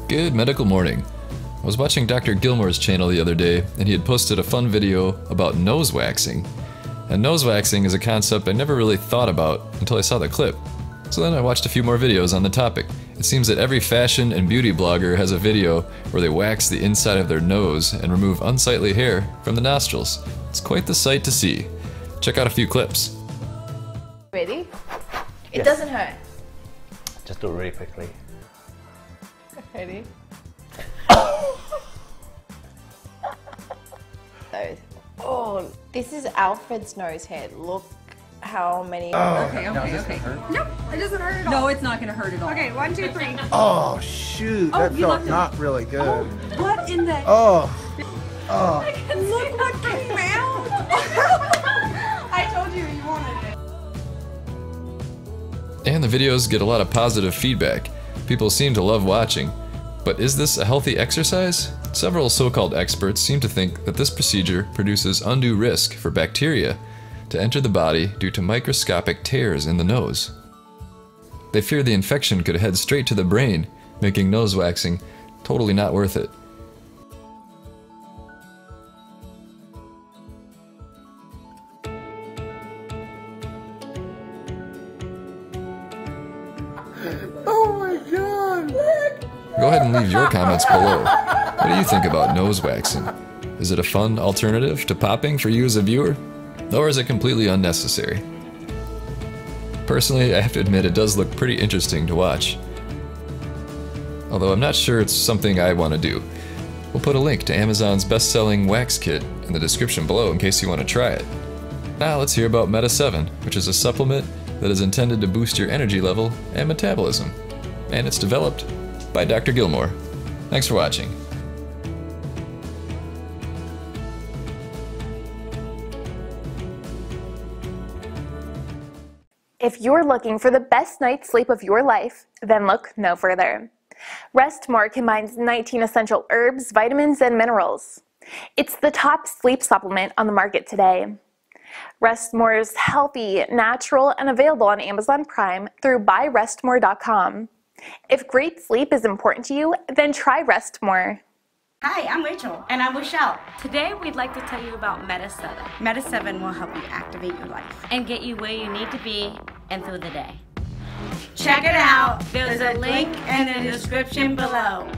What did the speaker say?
Good medical morning. I was watching Dr. Gilmore's channel the other day, and he had posted a fun video about nose waxing. And nose waxing is a concept I never really thought about until I saw the clip. So then I watched a few more videos on the topic. It seems that every fashion and beauty blogger has a video where they wax the inside of their nose and remove unsightly hair from the nostrils. It's quite the sight to see. Check out a few clips. Ready? It Yes. doesn't hurt. Just do it really quickly. Ready? Oh, this is Alfred's nose hair. Look how many. Okay. Nope, it doesn't hurt at all. No, it's not going to hurt at all. Okay, 1, 2, 3. Oh shoot, that you felt left it. not really good. Oh, what in the... Oh, Look what came out. I told you wanted it. And the videos get a lot of positive feedback. People seem to love watching. But is this a healthy exercise? Several so-called experts seem to think that this procedure produces undue risk for bacteria to enter the body due to microscopic tears in the nose. They fear the infection could head straight to the brain, making nose waxing totally not worth it. oh my God! Go ahead and leave your comments below. What do you think about nose waxing? Is it a fun alternative to popping for you as a viewer? Or is it completely unnecessary? Personally, I have to admit it does look pretty interesting to watch. Although I'm not sure it's something I want to do. We'll put a link to Amazon's best-selling wax kit in the description below in case you want to try it. Now let's hear about Meta 7, which is a supplement that is intended to boost your energy level and metabolism. And it's developed by Dr. Gilmore. Thanks for watching. If you're looking for the best night's sleep of your life, then look no further. Rest More combines 19 essential herbs, vitamins, and minerals. It's the top sleep supplement on the market today. Rest More is healthy, natural, and available on Amazon Prime through buyrestmore.com. If great sleep is important to you, then try Rest More. Hi, I'm Rachel. And I'm Rochelle. Today we'd like to tell you about Meta 7 Meta 7 will help you activate your life. and get you where you need to be and through the day. Check it out. There's a link in the description below.